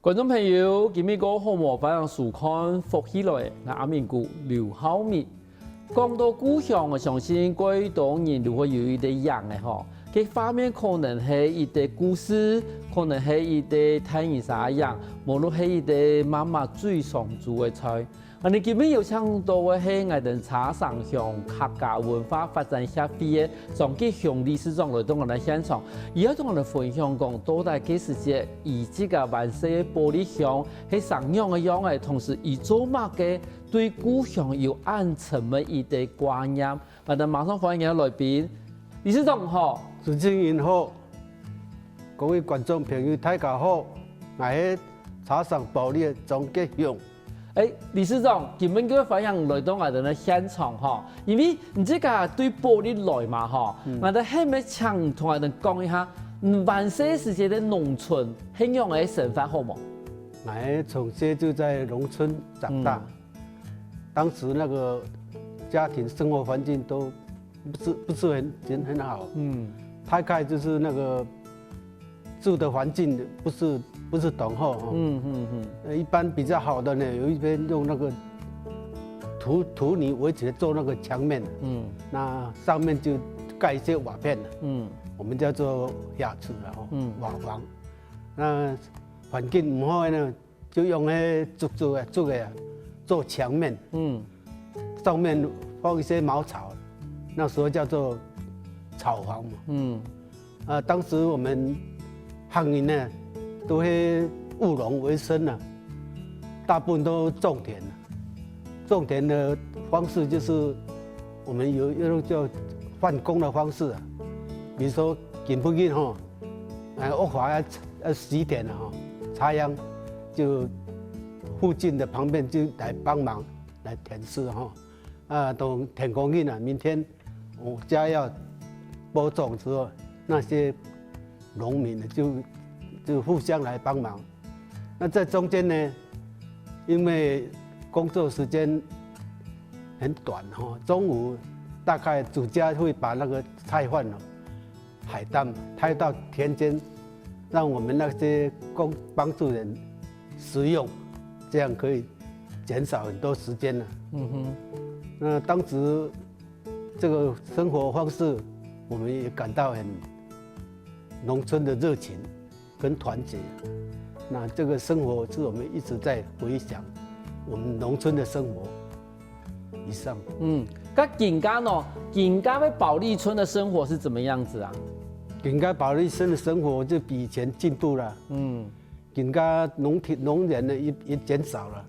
观众朋友，今日个好模分享书刊福起来，那阿明姑刘浩明讲到故乡，我相信各多人如果有一啲样嘅吼，佢方面可能係一啲故事，可能係一啲睇人啥樣，無論係一啲媽媽最常做嘅菜。我哋今日有請到嘅係我哋茶上鄉客家文化發展協會嘅張吉雄理事長來到我哋現場，而家同我哋分享講到底幾時節，以這個萬世玻璃鄉係上樣嘅樣嘅，同時以做乜嘅對故鄉有暗沉嘅一啲觀念。我哋馬上歡迎來賓，理事長好，主持人好，各位觀眾朋友大家好，我係茶上玻璃嘅張吉雄。理事長，今日嘅分享來到我哋嘅現場嗬，因為唔知個對玻璃來嘛嗬，我哋係咪請同我哋講一下，萬世時節嘅農村係樣嘅生活好冇？我係從小就在農村長大，當時那個家庭生活環境都不是很好，大概就是那個住的環境不是很好，一般比較好的呢，有一邊用那個土泥圍起來做那個牆面，那上面就蓋一些瓦片，我們叫做瓦厝啦，瓦房。那環境唔好呢，就用迄竹嘅做牆面，上面放一些茅草，那時候叫做草房嘛。當時我們漢人呢，都係務農為生啊，大部分都種田。種田的方式就是我們有一種叫換工的方式啊，比如說緊不緊吼，屋華要洗田啊，插秧，就附近的旁邊就來幫忙來田事哈，等田工緊啊，明天我家要播種之後，那些農民就互相來幫忙。那在中間呢，因為工作時間很短哈，中午大概主家會把那個菜飯海帶抬到田間，讓我們那些幫助人食用，這樣可以減少很多時間了。那當時這個生活方式，我們也感到很農村的熱情跟團結。那這個生活是我們一直在回想我們農村的生活。以上。那近家呢？近家的保利村的生活是怎麼樣子啊？近家保利村的生活就比以前進步了。近家農人呢也減少了。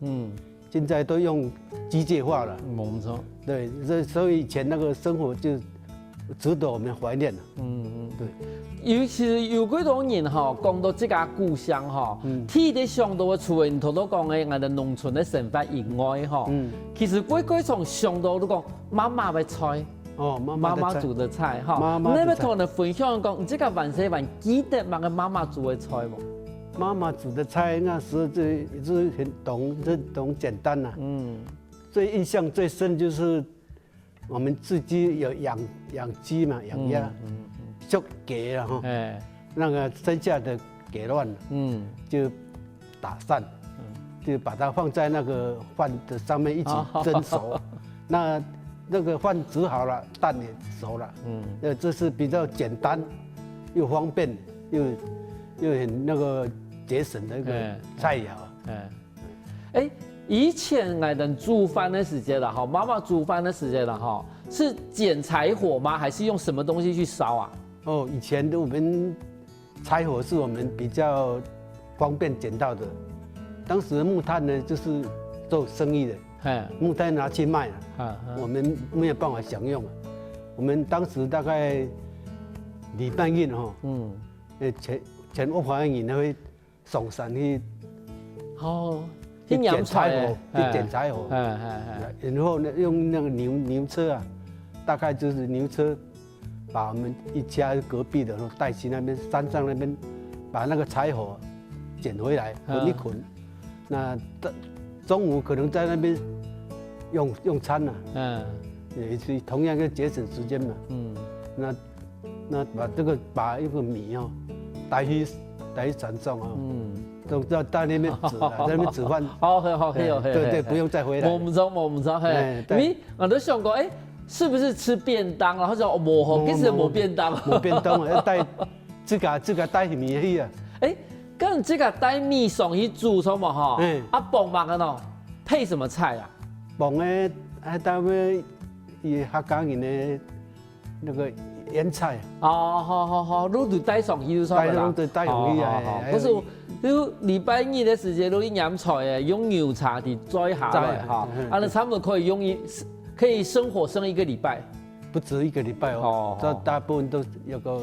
現在都用機械化了。冇錯。對，所以以前那個生活就值得我們懷念了。對。尤其有幾多人吼，講到這個故鄉吼，睇啲想到嘅除咗頭都講嘅我哋農村嘅生活以外吼，其實幾從想到都講媽媽嘅菜，媽媽煮嘅菜哈，你咪同人分享講，這個萬世還記得媽媽煮嘅菜冇？媽媽煮的菜那時候就是很懂簡單啦。最印象最深就是我們自己有養雞嘛，養鴨。就給了哈，那個剩下的給亂了，就打散，就把它放在那個飯的上面一起蒸熟，那個飯煮好了，蛋也熟了，這是比較簡單又方便又很那個節省的一個菜肴。以前我們煮飯的時間啦，哈，媽媽煮飯的時間啦，哈，是撿柴火嗎？還是用什麼東西去燒啊？以前我們柴火是我們比較方便撿到的，當時木炭呢就是做生意的，木炭拿去賣了，我們沒有辦法享用。我們當時大概禮拜日全屋華人都會上山去，去撿柴火，然後呢用那個牛車啊，大概就是牛車。把我們一家隔壁的帶去那邊山上那邊，把那個柴火撿回來捆一捆，那中午可能在那邊用餐了，也是同樣嘅節省時間嘛。那把一個米帶去来传送啊，都到那边煮了，在那边煮饭。好，好，对，不用再回来。我唔知，嘿，因为我都想过，是不是吃便当，然后就冇好，其实冇便当，冇便当，要带自个带米去啊。咁这个带米送去煮什么哈？饭嘛个喏，配什么菜啊？饭诶，搭咩？伊客家人的那个腌菜。好，你就带上去就算啦。带上去啊。可是你礼拜二的时间，你腌菜诶，用牛茶的摘下来哈，那差不多可以可以生火生1个礼拜。不止1个礼拜哦，这大部分都有个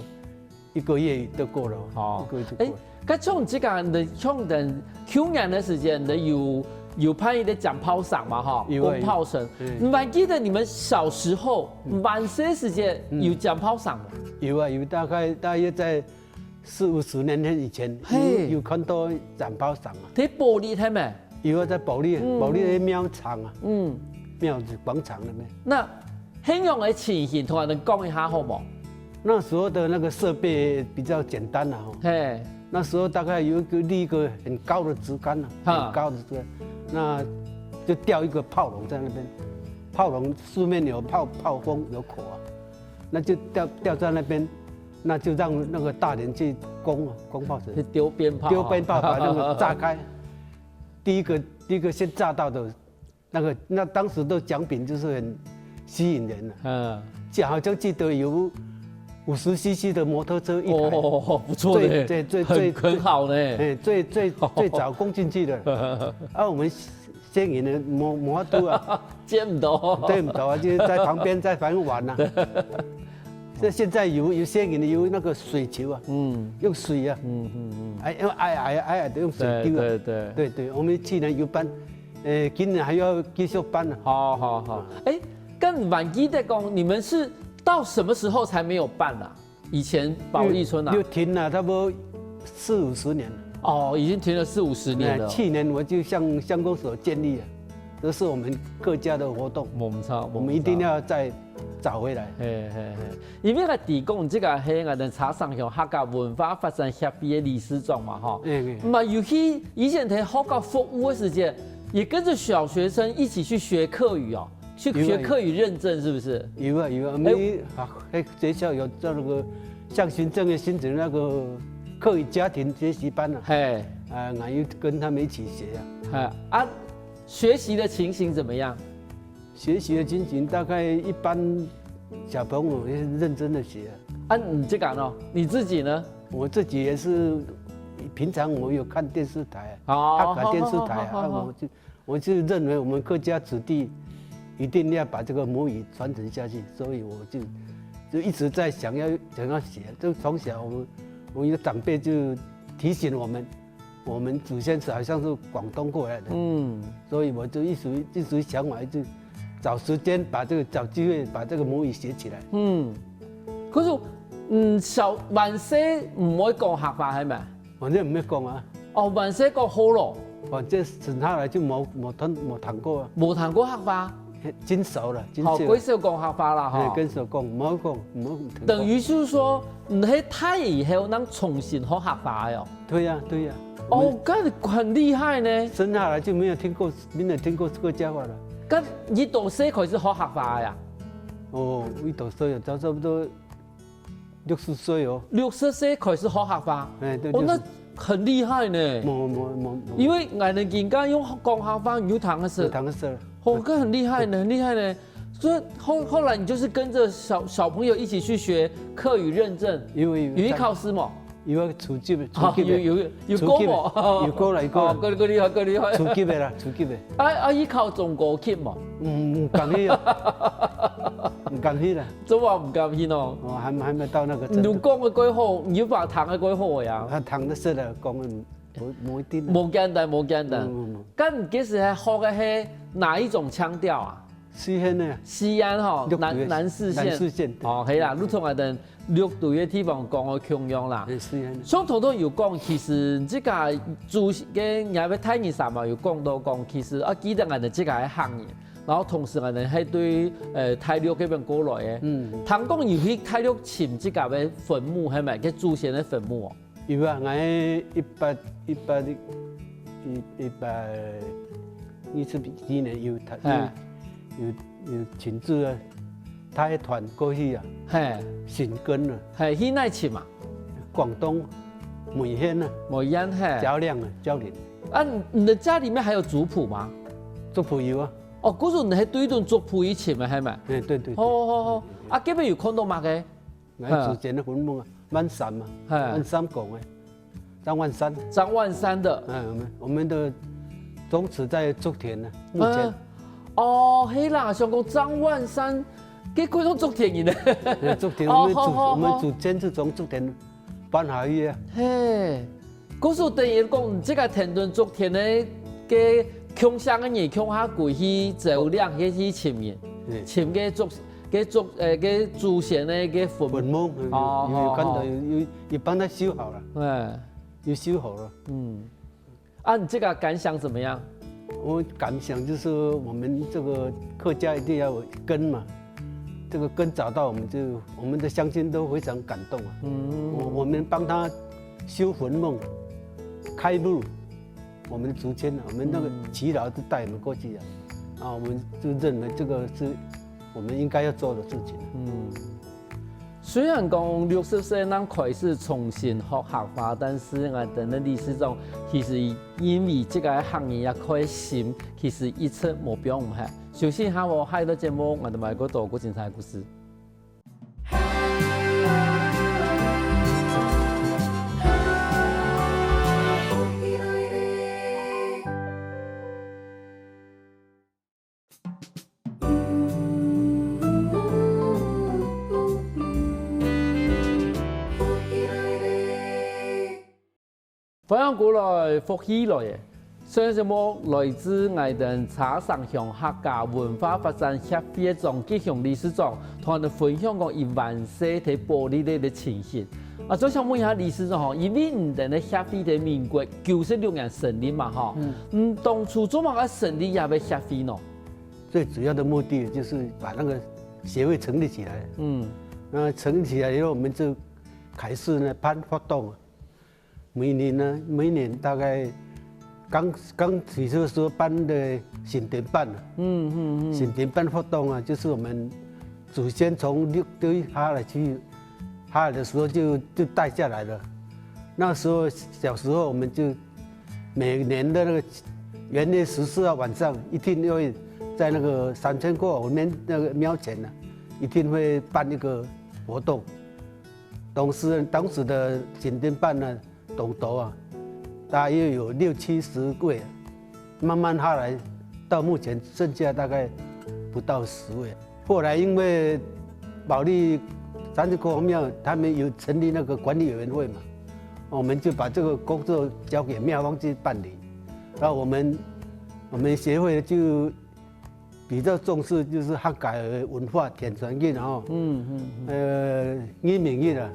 1个月都过了。1个月就过了。咁像这个的，像等去年的时间，你有拍一个讲炮赏嘛哈，攻炮声。你还记得你们小时候晚些时间有讲炮赏吗？有啊，有大约在40、50年以前有看到讲炮赏啊。在保利睇咩？有啊，在保利的庙场啊，庙子广场那边。那很样的情形，同我们讲一下好不？那时候的那个设备比较简单了哈。嘿。那时候大概有立一个很高的竹竿很高的这个，那就吊一个炮笼在那边，炮笼四面有炮锋有口啊，那就吊在那边，那就让那个大人去攻炮声，丢鞭炮，把那个炸开，第一个先炸到的，那当时的奖品就是很吸引人了，好像记得有50cc 的摩托车一台，不错的，很好呢。最早攻进去的，我们先人的摩托啊，接不到，对不到啊，就在旁边在旁边玩呐。现在有些人有那个水球啊，用水啊，用矮的用水丢啊，对，我们去年有班，今年还要继续班呢。好，跟晚记得讲，你们是到什么时候才没有办啊？以前保利村啊，又停了差不多40、50年了。已经停了40、50年了。去年我就向乡公所建立了，这是我们客家的活动，我们一定要再找回来。因为个提供这个係我哋茶上向客家文化发展协会的理事长嘛，哈。嘛，尤其以前喺學校服務的時間，也跟着小學生一起去學客語哦。去學客語認證是不是？有啊，我們學校有做那個像行政的新整那個客語家庭學習班啊，我又跟他們一起學啊。學習的情形怎麼樣？學習的情形大概一般小朋友也認真的學啊。你這個呢？你自己呢？我自己也是，平常我有看電視台啊，客家電視台啊，我就認為我們客家子弟一定要把這個母語傳承下去，所以我就一直在想要學。就從小我們有長輩就提醒我們祖先是好像是廣東過來的，所以我就一直想法就找時間找機會把這個母語學起來。可是晚些唔可以講客話係咪？反正唔可以講啊。晚些講好咯。反正剩下來就冇談過啊。冇談過客話。真熟了，好，幾少講客話啦哈。跟少講，唔好講。等於就是說，你喺太以後能重新學客話喲。對呀。咁很厲害呢。生下來就沒有聽過客家話了。咁你到時開始學客話呀？我到時差不多60歲哦。60歲開始學客話。那很厲害呢。冇。因為人家用講客話有糖色。這很厲害呢，很厲害呢。所以後來你就是跟着小朋友一起去學客語認證，有一考試嘛？有啊，初級的，有過冇？有過啦。個厲害。初級的啦。伊考中高級嘛？唔敢去啊，唔敢去啦。怎話唔敢去咯？還沒到那個。你講嘅幾好，你把糖嘅幾好呀？糖的色的講嘅冇一啲。冇簡單。咁你幾時係學嘅係哪一種腔調啊？西安哈，南勢縣。係啦，你同我哋六隊嘅地方講嘅腔樣啦。相同都有講，其實這個主嘅廿位太年三嘛，有講到講，其實記得我哋這個係行業，然後同時我哋係對太六嗰邊過來嘅。唐講有去太六尋這個嘅墳墓係咪？嘅祖先嘅墳墓哦。有啊，我120几年有请这个台团过去啊，寻根啊，去哪去嘛？广东梅县啊，梅县较量啊，较量。啊，你的家里面还有族谱吗？族谱有啊。哦，嗰陣你喺對頓族譜以前咪係咪？對。好。啊，嗰邊有看到嘛嘅？我祖先的墳墓啊，萬山嘛，萬山講嘅，張萬山。張萬山的。我們的宗祠在竹田呢，目前。哦，係啦，想講張萬山，佢嗰種竹田人咧。竹田，我們祖先是從竹田搬下去啊。嘿，嗰時等於講，這個田頓竹田咧嘅。鄉鄉嘅人鄉下跪去走兩去尋人，尋嘅祖先嘅墳墓，哦，看到要幫他修好了，要修好了。啊，你這個感想怎麼樣？我感想就是我們這個客家一定要有根嘛，這個根找到，我們的鄉親都非常感動啊。我們幫他修墳墓，開路。我們的祖先啊，我們那個耆老都帶我們過去啊，我們就認為這個是我們應該要做的事情。雖然講60歲能開始重新學客話，但是我哋嘅歷史中，其實因為這個行業也開心，其實一直目標唔係。首先下我下一個節目，我哋咪嗰度個精彩故事。分享過來福起來嘅，上節目來自我哋茶山鄉客家文化發展協會總結項理事長，同我哋分享過一萬歲嘅玻璃嘅情形。啊，再想問一下理事長，因為你哋嘅協會喺民國96年成立嘛，嗬，當初做乜嘅成立也係協會呢？最主要的目的就是把那個協會成立起來。那成立起來以後，我們就開始呢辦活動。每年大概剛起初的時候辦的新店辦啊，新店辦活動啊，就是我們祖先從6堆下來的時候就帶下來了。那時候小時候我們就每年的那個元月14號晚上，一定會在那個3000過我們那個廟前呢，一定會辦一個活動。當時的新店辦呢。董頭啊，大約有60-70位，慢慢下來，到目前剩下大概不到10位。後來因為保利30公廟，他們有成立那個管理委員會嘛，我們就把這個工作交給廟方去辦理。然後我們協會就比較重視就是客家文化田傳日，然後移民日啊，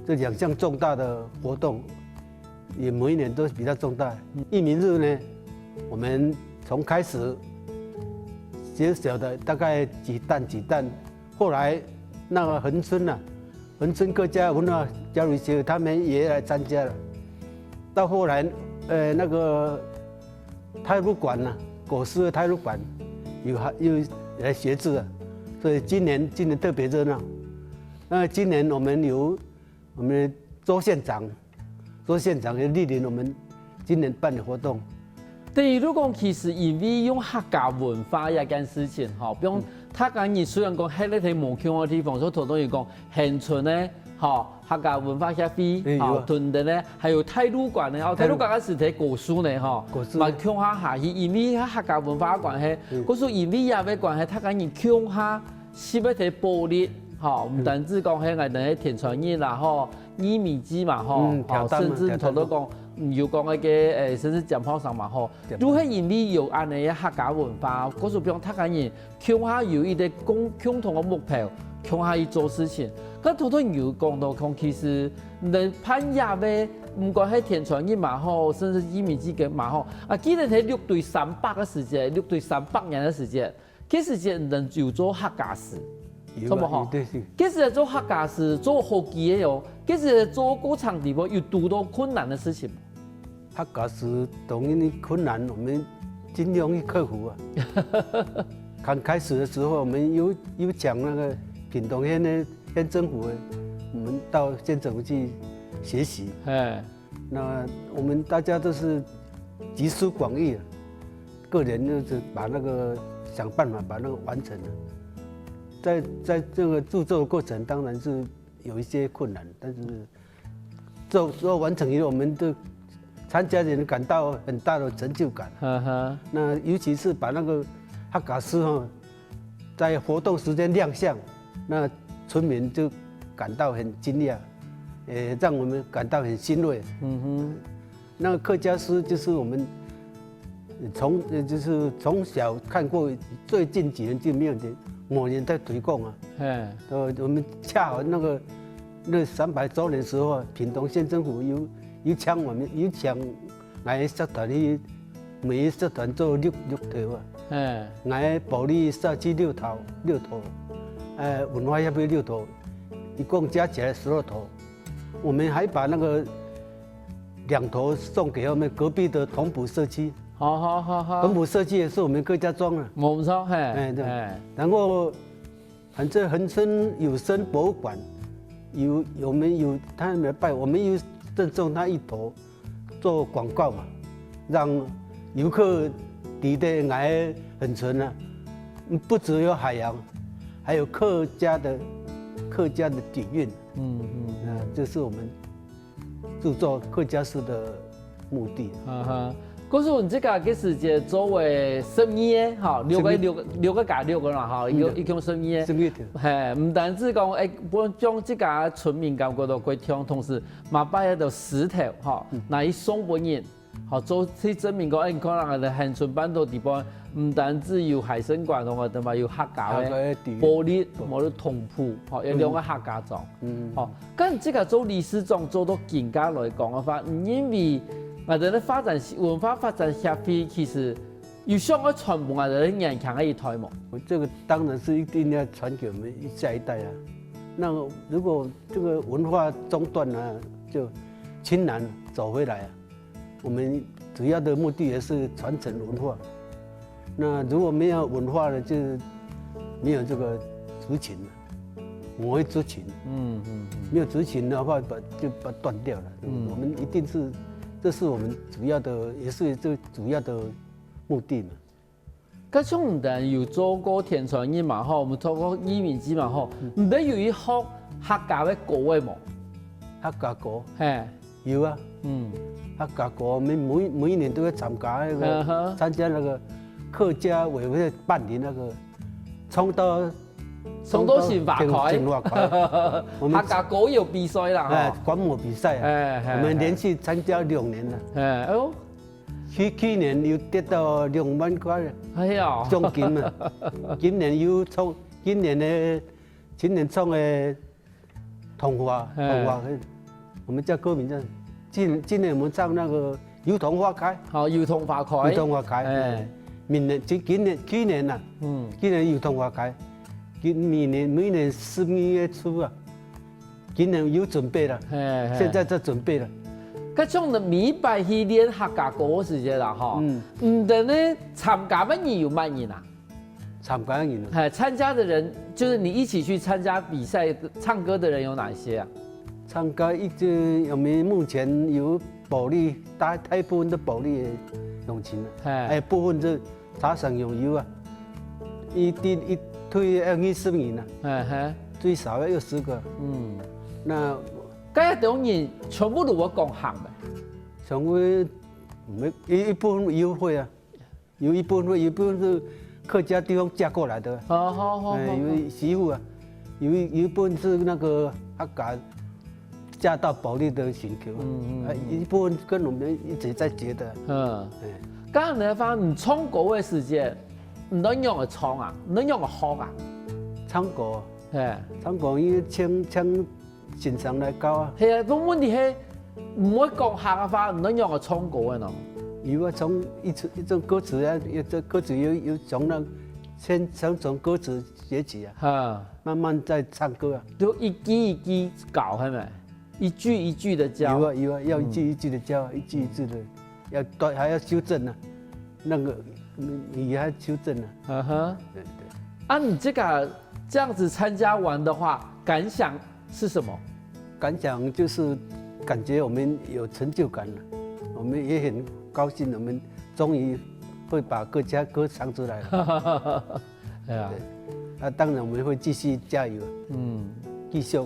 這兩項重大的活動。也每一年都比較重大。移民日呢，我們從開始小小的大概幾擔，後來那個恆春啊，恆春客家文化交流協會他們也來參加了。到後來，那個太魯館啊，果師的太魯館又來學制了，所以今年特別熱鬧。那今年我們有我們周縣長。做縣長嘅蒞臨我們今年辦的活動。第二，如果其實因為用客家文化一件事情，嗬，比如客家人雖然講喺呢啲無腔嘅地方，所以同等於講恆春咧，嗬，客家文化協會，嗬，屯地咧，還有太魯館咧，太魯館嗰時睇古書咧，嗬，嘛腔下下去，因為客家文化關係，嗰時因為也嘅關係，客家人腔下是要睇玻璃，嗬，唔單止講喺我哋喺田傳日啦，嗬。移民之嘛，甚至同到講，要講嗰個甚至講炮上嘛，如果因為有安尼嘅客家文化，嗰時比如客家人向下有一啲共同嘅目標，向下去做事情。咁同樣有講到講，其實你攀野嘅，唔管係田傳日嘛好，甚至移民之嘅嘛好，啊，既然係6對300嘅時間，6對300年嘅時間，其實就能有做客家史。有这么好。对是。其实做客家是做好基的哦，其实做过场地方有多多困难的事情。客家是当然的困难，我们尽量去克服啊。刚开始的时候，我们有讲那个屏东县的县政府的，我们到县政府去学习。哎，那我们大家都是集思广益啊，个人就是把那个想办法把那个完成了。在这个制作的过程，当然是有一些困难，但是做完成以后，我们的参加人感到很大的成就感。那尤其是把那个客家诗在活动时间亮相，那村民就感到很惊讶，也让我们感到很欣慰。那个客家诗就是我们从小看过，最近几年就没有某年在推广啊。我们恰好那300周年的时候，屏东县政府有抢我们的社团去，每个社团做6套啊。我的保利社区6套，文化协会6套，一共加起来12套。我们还把那个2套送给我们隔壁的同埔社区。好。同埔社区也是我们客家庄啊。没错，对。然后，反正恒春有声博物馆我们有他们拜，我们有赠送他1头做广告嘛，让游客抵的来恒春啊，不只有海洋，还有客家的底蕴。这是我们制作客家诗的目的。可是你这个其实就作为生意的哈，6个加6个啦哈，一共生意的。唔单止讲不将这个村民感觉到归听，同时嘛把迄个石头哈，拿去送给人，好做去证明讲，你看人个恒春半岛地方，唔单止有海参馆同埋同埋有客家的玻璃，冇有同铺，好有2个客家庄。好，咁这个做历史庄做到更加来讲嘅话，因为我哋咧文化发展协会其实有想要传播我哋年轻嘅一代嘛。这个当然是一定要传给我们下一代啊。那如果这个文化中断了，就清南走回来啊。我们主要的目的也是传承文化。那如果没有文化了，就没有这个族群了，我会族群。没有族群的话，就把它断掉了。我们一定是。这是我们主要的，也是最主要的目的嘛。咁像唔但有做过田传人嘛吼，我们做过移民机嘛吼，唔得有一学客家的歌的冇？客家歌，有啊。客家歌，我们每一年都要参加那个参加那个客家委员会办理那个冲到新华台，客家歌有比赛啦，观摩比赛啊，我们连续参加2年了。去年又得到2万块奖金啊！今年创的童话，我们叫歌名叫今年我们唱那个油桐花开。好，油桐花开。油桐花开。去年呐，去年油桐花开。每年12月初啊，今年有准备了，现在在准备了。咁像你每拜去练客家歌时节啦，哈，唔等呢参加乜人有乜人啊？参加人参加的人就是你一起去参加比赛唱歌的人有哪些啊？参加我们目前有保利大部分的保利的用琴啊，部分是茶省用油啊，一推要20人啊，最少要60个。那嗰種人全部都會講客嘅，全部一部分有會啊，有一部分是客家地方嫁過來的。有媳婦啊，有一部分是那個客家嫁到保利的新橋，一部分跟我們一直在學的。咁你話唔唱歌嘅時間，唔能用嚟唱啊，唔能用嚟學啊？唱歌，唱歌要請欣賞來教啊。係啊，咁問題係唔會講客嘅話，唔能用嚟唱歌嘅喏。有啊，從一種歌詞啊，這歌詞有從那先从歌词学起啊，哈，慢慢再唱歌啊。就一句一句搞，系咪？一句一句的教。有啊，要一句一句的教，一句一句的，要对，还要修正呢、那个你还修正呢、嗯哼。对。啊，你这样子参加完的话，感想是什么？感想就是感觉我们有成就感了，我们也很高兴，我们终于会把客家歌唱出来了。哎呀，啊，当然我们会继续加油，继续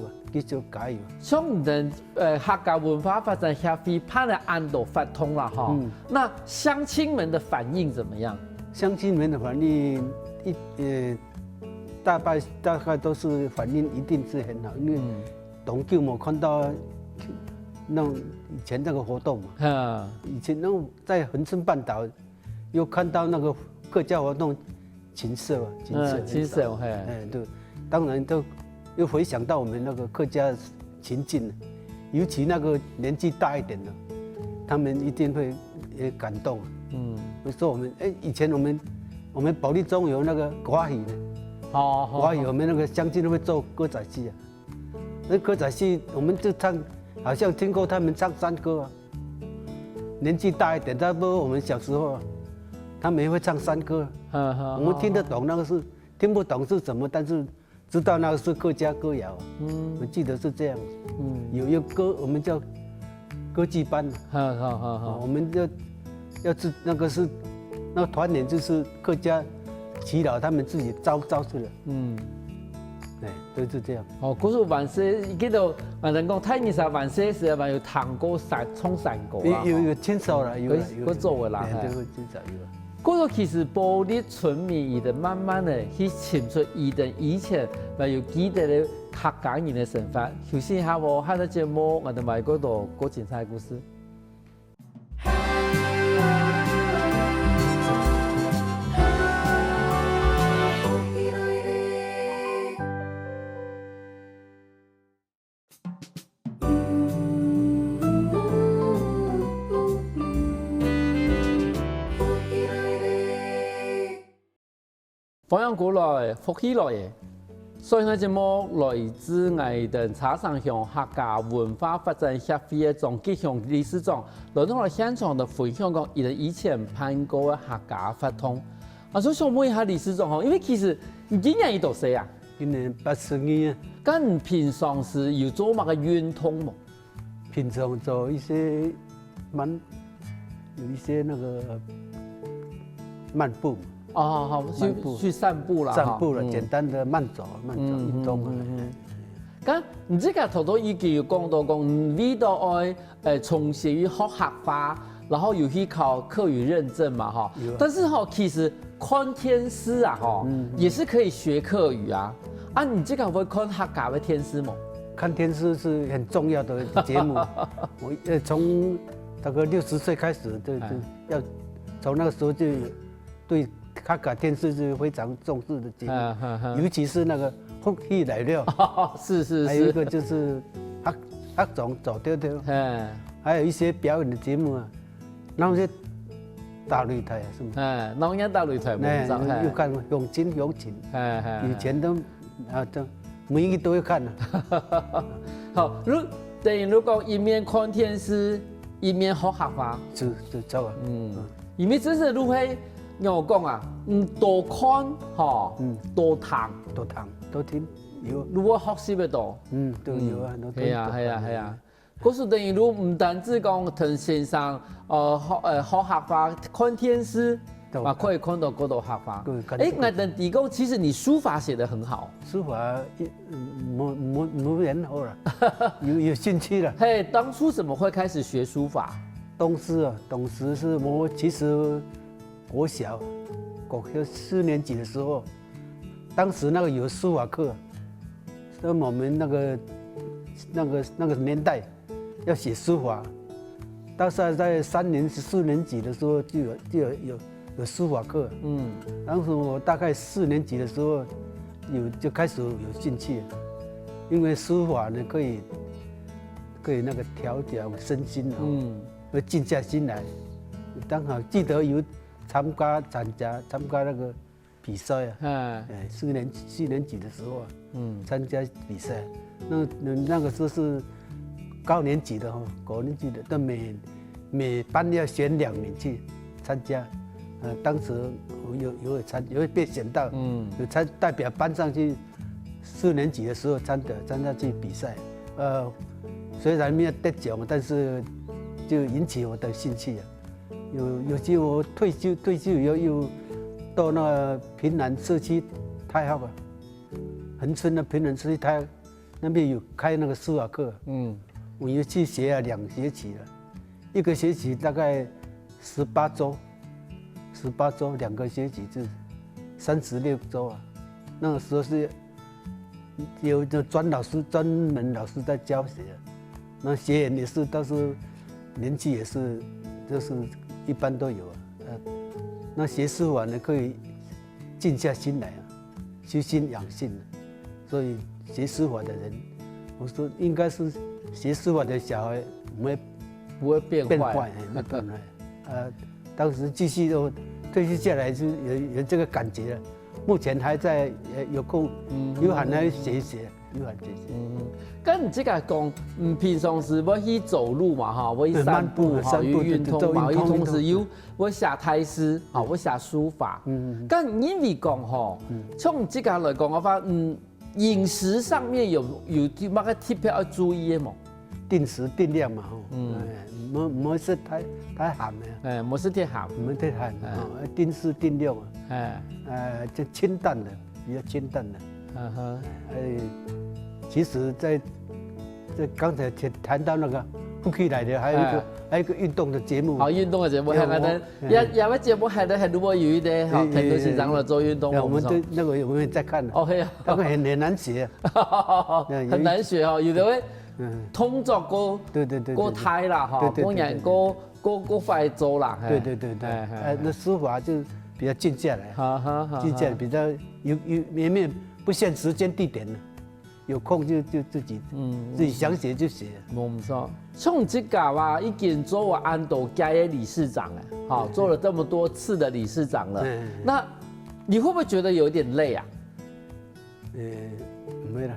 加油。像我们的客家文化发展协会办的安都发通了哈，那乡亲们的反应怎么样？乡亲们的反应大概都是反应一定是很好，因为董舅我看到那种以前那个活动嘛，以前那种在恒春半岛又看到那个客家活动琴社，嘿，对，当然都又回想到我们那个客家情境，尤其那个年纪大一点的，他们一定会也感动。比如说我们以前我们保利中有那个国语的。国语我们那个乡亲都会做歌仔戏啊，那歌仔戏我们就唱，好像听过他们唱山歌啊。年纪大一点，差不多我们小时候，他们也会唱山歌，我们听得懂那个是，听不懂是什么，但是知道那个是客家歌谣啊。我记得是这样。有歌我们叫歌剧班，我们要是那个是那个团员就是客家。耆老他们自己招出来，都是这样。嗰時萬世記到人講睇二十萬世時咪要彈歌衝山歌啦。有簽手啦，有做嘅啦，對，會簽手有。嗰個其實保利村民伊就慢慢的去潛出伊哋以前咪要記得咧客家人嘅生活。休息下喎，下個節目我哋咪嗰度講精彩故事。放養過來，福起來嘅。所以呢節目來自我哋茶山鄉客家文化發展協會嘅總結項理事長，來到我現場就分享講，伊哋以前辦過嘅客家法通。所以想問一下理事長，因為其實你今年多歲啊？今年82啊。咁你平常時有做乜嘅運動冇？平常做一些有一些那個漫步。去散步啦，簡單的慢走運動啊。咁唔知個頭已經有講到講，你到愛從學於學客話，然後又去考客語認證嘛，哈。但是其實看天師啊，也是可以學客語啊。你這個會看客家的天師嗎？看天師是很重要的節目。我從大概60歲開始，要從那個時候就對。客家電視是非常重視的節目，尤其是那個福氣來了，是，還有一個就是客種走跳跳，還有一些表演的節目啊，那些大擂台啊，是嗎？那些大擂台，又看永情，以前都每一個都要看啊。好，等於如果一面看電視，一面學客話，是錯啊。因為這是如何？我講啊，多看多聽，有。如果學習得多，都有啊，係啊。嗰時等於如唔單止講同先生學客話看天師，可以看到嗰度客話。我等提供，其實你書法寫得很好。書法冇人好了，有興趣了。當初怎麼會開始學書法？當時是我其實。國小4年級的時候，當時那個有書法課，所以我們那個年代要寫書法，到時在3年4年級的時候就有書法課。當時我大概4年級的時候就開始有興趣，因為書法呢可以那個調節身心，會靜下心來。剛好記得有參加那個比赛啊，哎，四年级的时候啊，参加比赛，那个时候是高年级的高年级的，但每班要选2名去参加，当时有被选到，有代表班上去4年级的时候参加去比赛，虽然没有得奖，但是就引起我的兴趣啊。有些我退休以后又到那个平南社区太học啊，恒春的平南社区太học那边有开那个书法课，我又去学了2学期了，1个学期大概18周，2个学期就36周啊。那个时候是有专门老师在教学，那学员也是，倒是年纪也是，就是一般都有啊。那学书法呢，可以静下心来啊，修心养性啊。所以学书法的人，我说应该是学书法的小孩不会变坏，没变坏。当时继续都退休下来就有这个感觉了。目前还在有空，有闲来学一学，有闲学学。跟你这个讲，平常时要去走路嘛，哈，要去散步，哈，有运动嘛，有同时要写太诗，哈，要写书法。跟因为讲吼，从这个来讲的话，饮食上面有啲乜嘅 tip 要注意的冇？定时定量嘛，唔好食太咸嘅，唔好食太咸，唔好太咸，定时定量啊，就清淡的，比较清淡的，其实在刚才谈到那个不可以来的，还有一个运动的节目，好，运动的节目，有个节目还如果有一点好，很多是让了做运动，我们对那个我们在看的，OK，那个很难学，很难学哦，有的会。通作过胎啦哈，过人过快做啦。对，那书法就比较静下来，静下来比较有面不限时间地点了，有空就自己想写就写。没错，像这个啊，已经做我安斗街的理事长了，好，做了这么多次的理事长了，那你会不会觉得有点累啊？没了，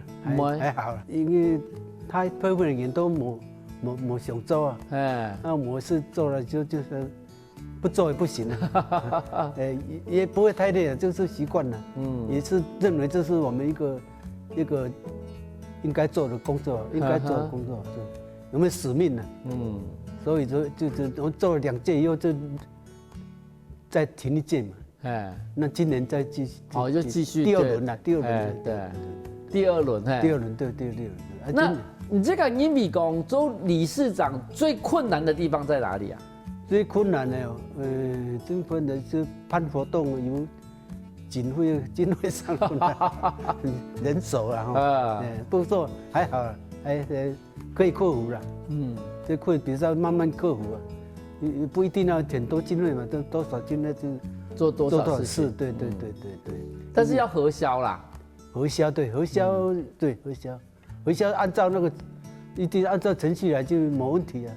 还好了，因为。他部分人都没想做啊，那我是做了就是不做也不行啊，也不会太累了，就是习惯了，也是认为这是我们一个应该做的工作，应该做的工作，有没有使命呢？所以就我做了2届以后就再停1届嘛，那今年再继续，就继续第2轮了，第2轮，对，第2轮，第2轮，对，第2轮，那。你这个因为讲做理事长最困难的地方在哪里啊？最困难的最困难是办活动有经费上人手啊，不过还好，还可以克服了。这会比较慢慢克服啊，也不一定要很多经费嘛，多少经费就做多少事，对。但是要核销啦，核销，回销按照那个，一定按照程序来就没问题啊。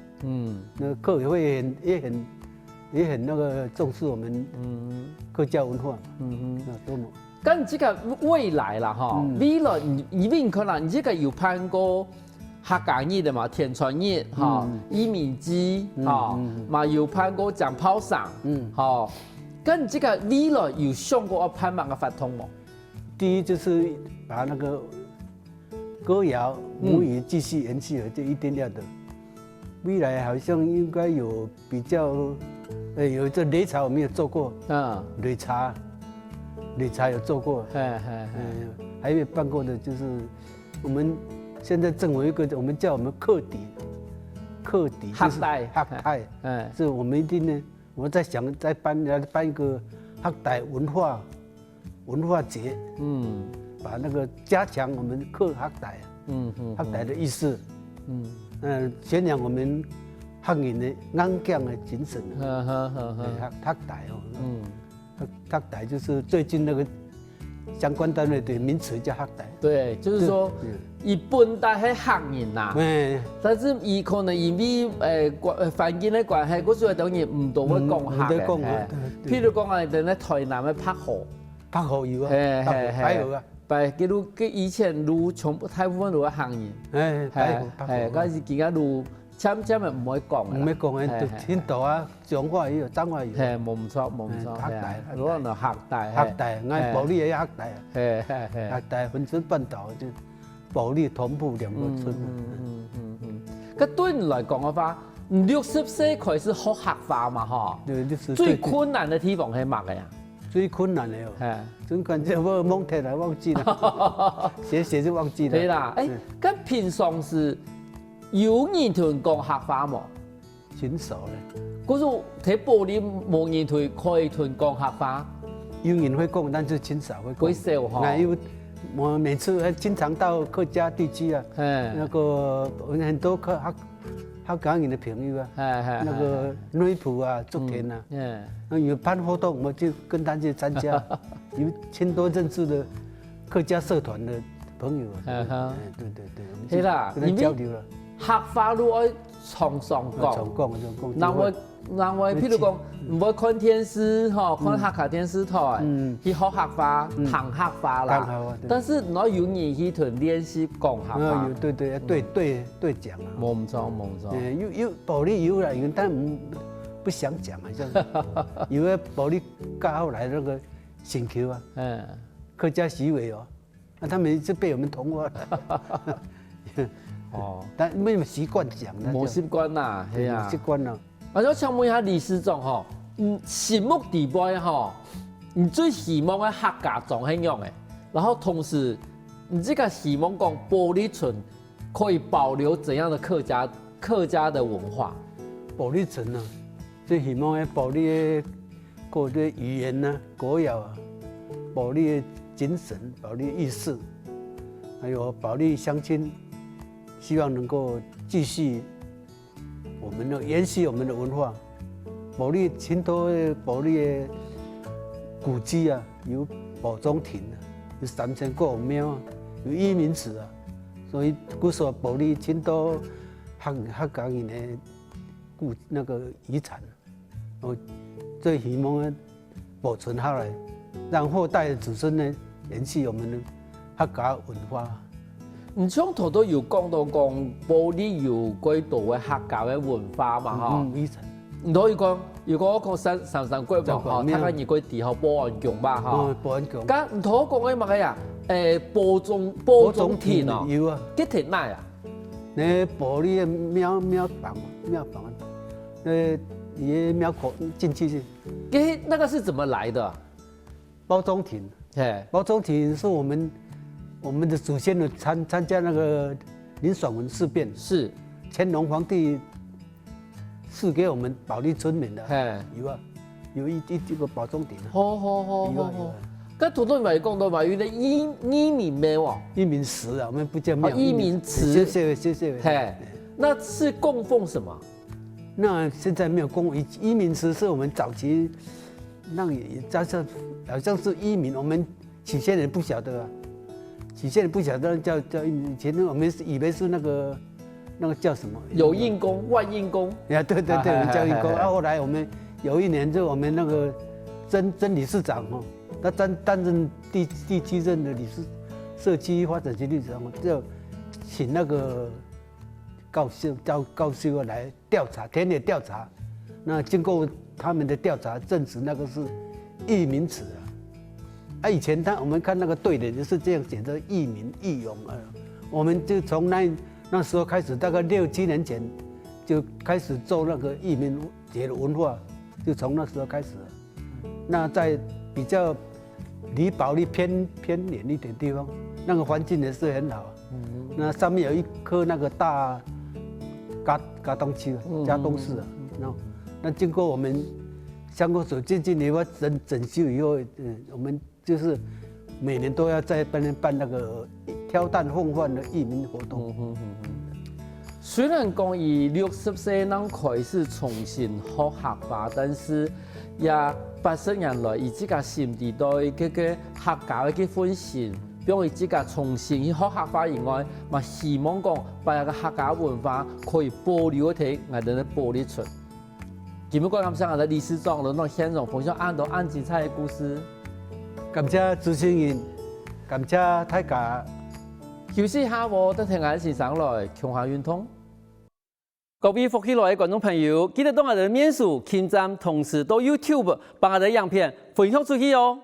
那客委会也很那个重视我们客家文化。那多么。跟这个未来啦哈，未来一定可能你这个有办过客家语的嘛，田传业哈，伊米基哈，嘛有办过讲炮上，好，跟这个未来有想过要办乜嘅法通冇？第一就是把那个。歌谣、母语继续延续了，就一定要的。未来好像应该有比较，有这擂茶我们有做过，擂茶有做过，还有办过的就是我们现在政府一个我们叫我们客底就是客代，是我们一定呢，我在想再办一个客代文化节，把那个加强我们客代，客代的意思，宣扬我们客人的硬頸的精神，客代客代就是最近那个相关单位的名词叫客代，对，就是说一般大係客人呐，但是伊可能因為環境的關係，嗰時等於唔到會講客嘅，譬如講我哋喺台南嘅拍拍好油啊，白油啊，白给路给以前路全部大部分都係行業，白油，嗰時而家路簽咪唔可以講唔可以講嘅，天道啊，彰化也有，彰化有，係冇唔錯，客大，如果係客大，我保利也客大，客大分村半島就保利同步兩個村。咁對你嚟講嘅話，60歲開始學客家嘛，嗬，最困難嘅地方係乜嘅呀？最困難的哦，最關鍵我蒙太太忘記了，寫就忘記了。對啦，咁平常是有人同講客家冇？很少咧。嗰種睇報紙冇人同可以同講客家。有人會講，但是很少會講。少嗬。那因為我每次經常到客家地區啊，那個很多客家人的朋友啊，那個內埔啊、竹田啊，有辦活動我就跟他去參加，有很多認識的客家社團的朋友啊，對，係啦，跟他交流啦。客家都愛常講，人會譬如講唔會看電視嗬，看客家電視台，去學客家、談客家啦。但是我有人去同練習講客家。對講啊。冇唔錯。有保利有啦，但不想講啊，像有個保利剛後來那個新球啊，客家習偉哦，那他們是被我們同化了。但沒有習慣講，冇習慣啦，係啊，習慣啦。我想請問一下理事長嗬，心目地位嗬，你最希望嘅客家長係樣嘅，然後同時你這個希望講保利村可以保留怎樣的客家的文化？保利村啊，最希望嘅保利嘅嗰啲語言啊、歌謠啊，保利嘅精神、保利意識，還有保利鄉親。希望能夠繼續延續我們的文化。保利很多保利的古蹟啊，有寶鐘亭啊，有3000個廟啊，有移民祠啊，所以據說保利很多客家人的那個遺產，我最希望保存下來，讓後代的子孫呢延續我們的客家文化。唔像頭都有講到講保利有幾多嘅客家嘅文化嘛嗬？唔可以講，如果我講三山國嘛嗬，睇下而個地後保安局吧嗬。保安局。咁唔同我講嘅乜嘢啊？保種田啊，有啊。幾田哪啊？你保利嘅廟房，廟口進去是。那個是怎麼來的？保種田。保種田是我們的祖先參加那個林爽文事變，是乾隆皇帝賜給我們保利村民的，有一個保種田。好。咁同多咪講到話有啲移民咩喎？移民祠啊，我們不叫廟。移民祠。謝謝。那是供奉什麼？那現在沒有供奉。移民祠是我們早期那個加上好像是移民，我們起先人不曉得啊。起先不曉得叫以前我們以為是那個叫什麼？有印功、外印功。對，我們叫印功。後來我們有一年就我們那個曾理事長哦，他擔任第7任的社區發展局理事長，就請那個教授來調查田野調查。那經過他們的調查，證實那個是移民祠啊。以前我們看那個對聯就是這樣寫着“義民義勇”啊，我們就從那時候開始，大概6、7年前就開始做那個義民節的文化，就從那時候開始。那在比較離保利偏遠一點地方，那個環境也是很好。那上面有一棵那個大嘎東區嘉東市啊，那經過我們鄉公所最近以後整修以後，我們就是每年都要在辦那個挑擔奉還的義民活動。雖然講以60歲能開始重新學客家，但是也80年來以這個心地對這個客家的這份心，比如這個重新去學客家以外，嘛希望講把個客家文化可以保留喺我哋的保利村。基本上咁上下的理事長，那現場分享按精彩的故事。感謝主持人，感謝大家。休息下，我得聽下先生來強下運動。各位福喜來嘅觀眾朋友，記得當我哋面書、傾讚，同時到 YouTube 把我哋影片分享出去哦。